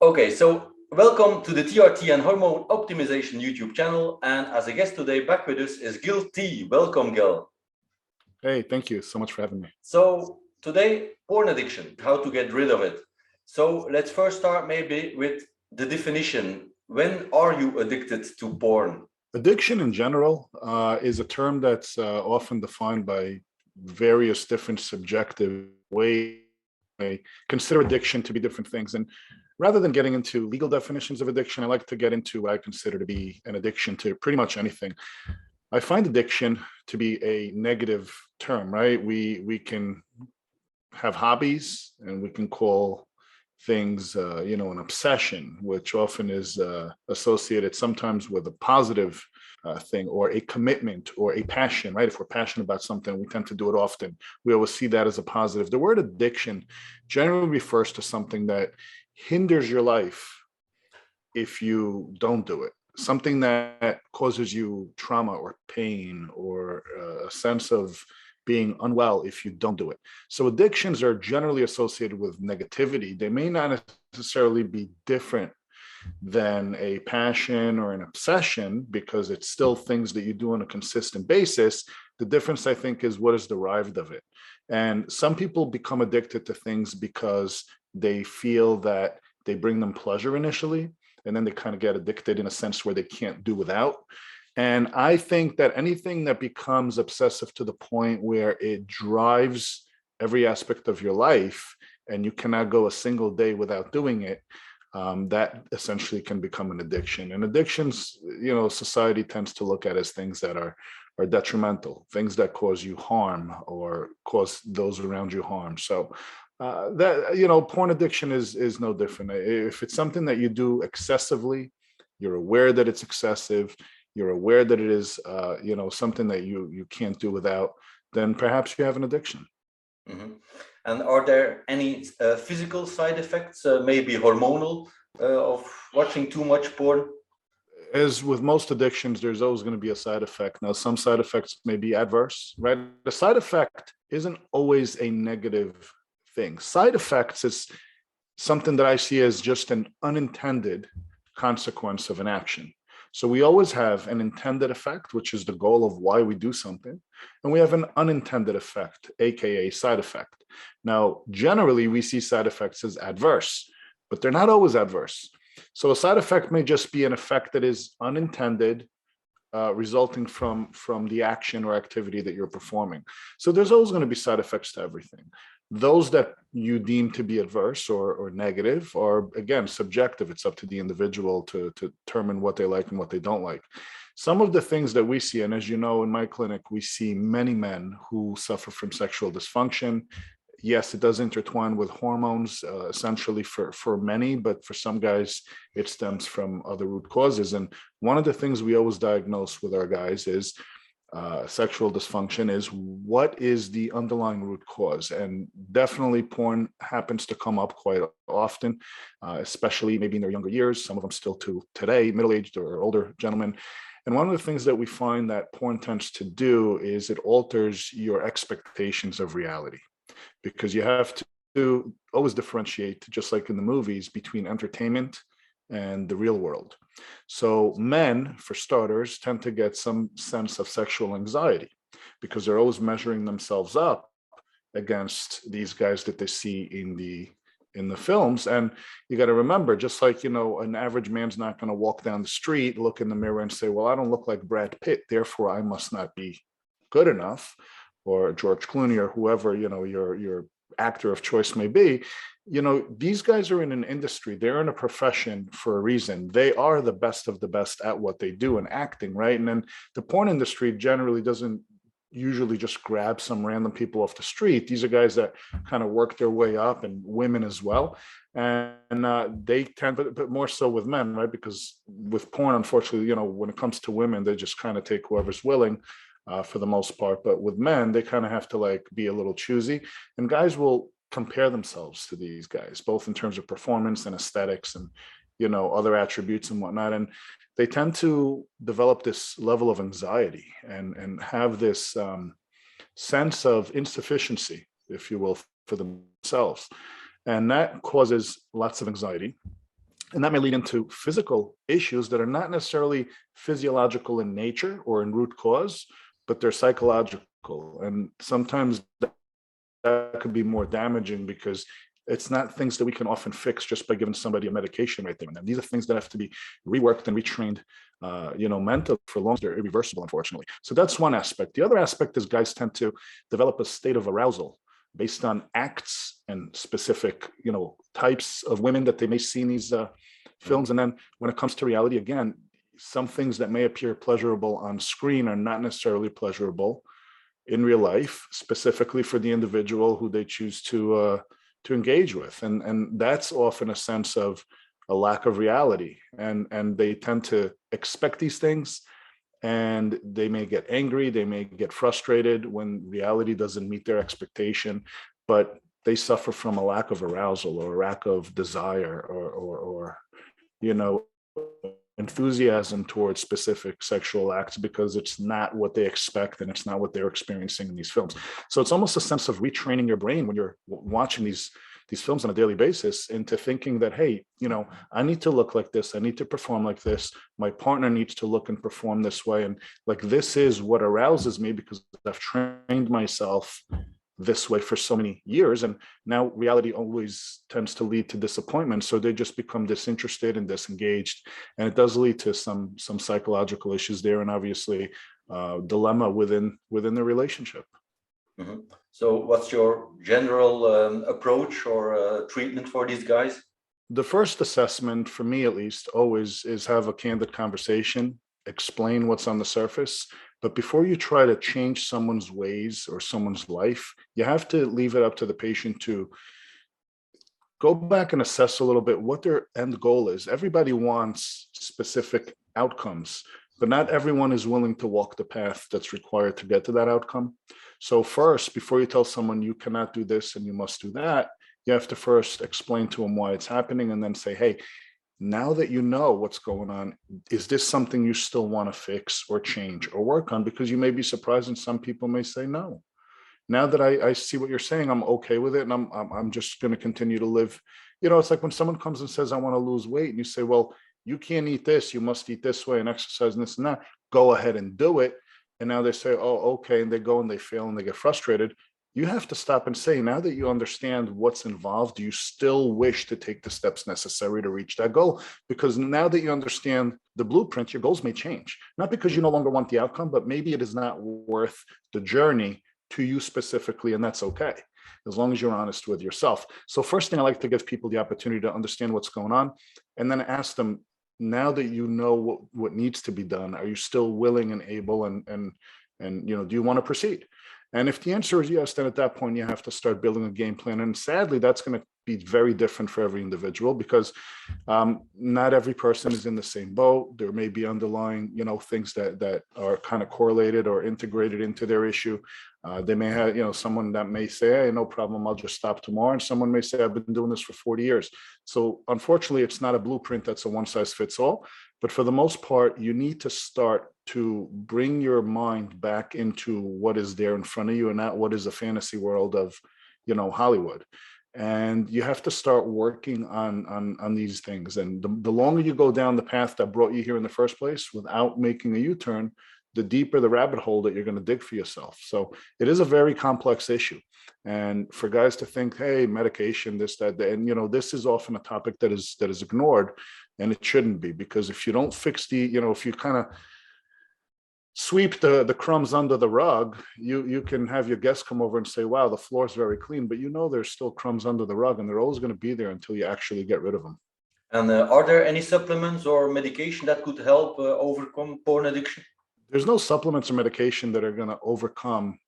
Okay, so welcome to the TRT and Hormone Optimization YouTube channel. And as a guest today, back with us is Gil T. Welcome, Gil. Hey, thank you so much for having me. So today, porn addiction, how to get rid of it. So let's first start maybe with the definition. When are you addicted to porn? Addiction in general is a term that's often defined by various different subjective ways. I consider addiction to be different things. And rather than getting into legal definitions of addiction, I like to get into what I consider to be an addiction to pretty much anything. I find addiction to be a negative term, right? We can have hobbies and we can call things, an obsession, which often is associated sometimes with a positive thing or a commitment or a passion, right? If we're passionate about something, we tend to do it often. We always see that as a positive. The word addiction generally refers to something that hinders your life if you don't do it. Something that causes you trauma or pain or a sense of being unwell if you don't do it. So addictions are generally associated with negativity. They may not necessarily be different than a passion or an obsession because it's still things that you do on a consistent basis. The difference, I think, is what is derived of it. And some people become addicted to things because they feel that they bring them pleasure initially, and then they kind of get addicted in a sense where they can't do without. And I think that anything that becomes obsessive to the point where it drives every aspect of your life and you cannot go a single day without doing it, that essentially can become an addiction. And addictions, society tends to look at as things that are detrimental, things that cause you harm or cause those around you harm. So porn addiction is no different. If it's something that you do excessively, you're aware that it's excessive, you're aware that it is something that you can't do without, then perhaps you have an addiction. Mm-hmm. And are there any physical side effects, maybe hormonal, of watching too much porn? As with most addictions, there's always going to be a side effect. Now, some side effects may be adverse, right? The side effect isn't always a negative thing. Side effects is something that I see as just an unintended consequence of an action. So we always have an intended effect, which is the goal of why we do something. And we have an unintended effect, AKA side effect. Now, generally, we see side effects as adverse, but they're not always adverse. So a side effect may just be an effect that is unintended, resulting from the action or activity that you're performing. So there's always going to be side effects to everything. Those that you deem to be adverse or negative are, again, subjective. It's up to the individual to determine what they like and what they don't like. Some of the things that we see, and as you know, in my clinic, we see many men who suffer from sexual dysfunction. Yes, it does intertwine with hormones, essentially for many, but for some guys, it stems from other root causes. And one of the things we always diagnose with our guys is sexual dysfunction is what is the underlying root cause. And definitely porn happens to come up quite often, especially maybe in their younger years, some of them still to today, middle-aged or older gentlemen. And one of the things that we find that porn tends to do is it alters your expectations of reality, because you have to always differentiate, just like in the movies, between entertainment and the real world. So men, for starters, tend to get some sense of sexual anxiety because they're always measuring themselves up against these guys that they see in the films. And you got to remember, just like, an average man's not going to walk down the street, look in the mirror and say, well, I don't look like Brad Pitt, therefore I must not be good enough, or George Clooney, or whoever, your actor of choice may be. These guys are in an industry, they're in a profession for a reason. They are the best of the best at what they do in acting, right? And then the porn industry generally doesn't usually just grab some random people off the street. These are guys that kind of work their way up, and women as well. And they tend, but more so with men, right? Because with porn, unfortunately, when it comes to women, they just kind of take whoever's willing. For the most part. But with men, they kind of have to be a little choosy, and guys will compare themselves to these guys, both in terms of performance and aesthetics and, other attributes and whatnot. And they tend to develop this level of anxiety and have this sense of insufficiency, if you will, for themselves. And that causes lots of anxiety. And that may lead into physical issues that are not necessarily physiological in nature or in root cause, but they're psychological. And sometimes that could be more damaging because it's not things that we can often fix just by giving somebody a medication right there and then. These are things that have to be reworked and retrained, mentally for long. They're irreversible, unfortunately. So that's one aspect. The other aspect is guys tend to develop a state of arousal based on acts and specific, types of women that they may see in these films. And then when it comes to reality, again, some things that may appear pleasurable on screen are not necessarily pleasurable in real life, specifically for the individual who they choose to engage with, and that's often a sense of a lack of reality, and they tend to expect these things, and they may get angry, they may get frustrated when reality doesn't meet their expectation, but they suffer from a lack of arousal or a lack of desire or you know enthusiasm towards specific sexual acts because it's not what they expect and it's not what they're experiencing in these films. So it's almost a sense of retraining your brain when you're watching these films on a daily basis into thinking that, hey, I need to look like this, I need to perform like this, my partner needs to look and perform this way, and like this is what arouses me because I've trained myself this way for so many years, and now reality always tends to lead to disappointment, so they just become disinterested and disengaged, and it does lead to some psychological issues there, and obviously dilemma within the relationship. Mm-hmm. So what's your general approach or treatment for these guys? The first assessment, for me at least, always is have a candid conversation, explain what's on the surface. But before you try to change someone's ways or someone's life, you have to leave it up to the patient to go back and assess a little bit what their end goal is. Everybody wants specific outcomes, but not everyone is willing to walk the path that's required to get to that outcome. So first, before you tell someone you cannot do this and you must do that, you have to first explain to them why it's happening and then say, hey, now that you know what's going on, is this something you still want to fix or change or work on? Because you may be surprised and some people may say no. Now that I see what you're saying, I'm okay with it, and I'm just going to continue to live. It's like when someone comes and says, I want to lose weight, and you say, well, you can't eat this, you must eat this way and exercise and this and that. Go ahead and do it. And now they say, oh, okay, and they go and they fail and they get frustrated. You have to stop and say, now that you understand what's involved, do you still wish to take the steps necessary to reach that goal? Because now that you understand the blueprint, your goals may change. Not because you no longer want the outcome, but maybe it is not worth the journey to you specifically, and that's okay, as long as you're honest with yourself. So first thing, I like to give people the opportunity to understand what's going on, and then ask them, now that you know what needs to be done, are you still willing and able, and do you want to proceed? And if the answer is yes, then at that point you have to start building a game plan. And sadly, that's going to be very different for every individual because not every person is in the same boat. There may be underlying, things that are kind of correlated or integrated into their issue. They may have, someone that may say, hey, no problem, I'll just stop tomorrow. And someone may say, I've been doing this for 40 years. So unfortunately, it's not a blueprint that's a one size fits all. But for the most part, you need to start to bring your mind back into what is there in front of you and not what is a fantasy world of, Hollywood. And you have to start working on these things. And the longer you go down the path that brought you here in the first place without making a U-turn, the deeper the rabbit hole that you're going to dig for yourself. So it is a very complex issue. And for guys to think, hey, medication, this, that, and, this is often a topic that is ignored, and it shouldn't be, because if you don't fix if you kind of sweep the crumbs under the rug, you can have your guests come over and say, wow, the floor is very clean, but there's still crumbs under the rug, and they're always going to be there until you actually get rid of them. And are there any supplements or medication that could help overcome porn addiction? There's no supplements or medication that are going to overcome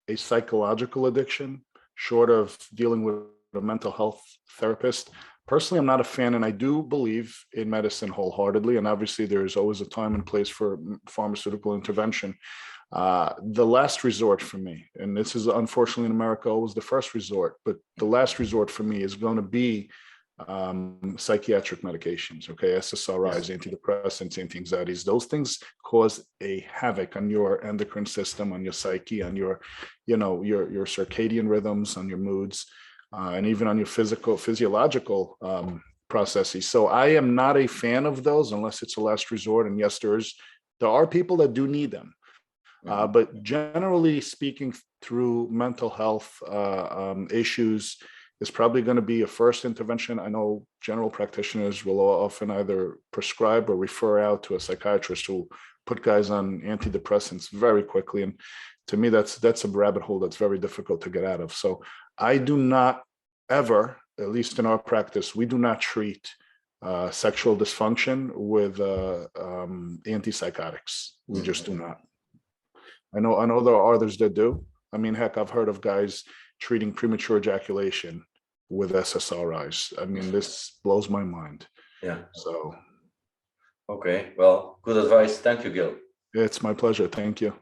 a psychological addiction, short of dealing with a mental health therapist. Personally, I'm not a fan, and I do believe in medicine wholeheartedly. And obviously, there's always a time and place for pharmaceutical intervention. The last resort for me, and this is unfortunately in America always the first resort, but the last resort for me is going to be psychiatric medications, okay, SSRIs, antidepressants, anti-anxieties. Those things cause a havoc on your endocrine system, on your psyche, on your circadian rhythms, on your moods, and even on your physiological processes. So I am not a fan of those unless it's a last resort. And yes, there are people that do need them. But generally speaking, through mental health issues is probably going to be a first intervention. I know general practitioners will often either prescribe or refer out to a psychiatrist who put guys on antidepressants very quickly. And to me, that's a rabbit hole that's very difficult to get out of. So I do not ever, at least in our practice, we do not treat sexual dysfunction with antipsychotics. We just do not. I know there are others that do. I mean, heck, I've heard of guys treating premature ejaculation with SSRIs. I mean, this blows my mind. Yeah. So. Okay. Well, good advice. Thank you, Gil. It's my pleasure. Thank you.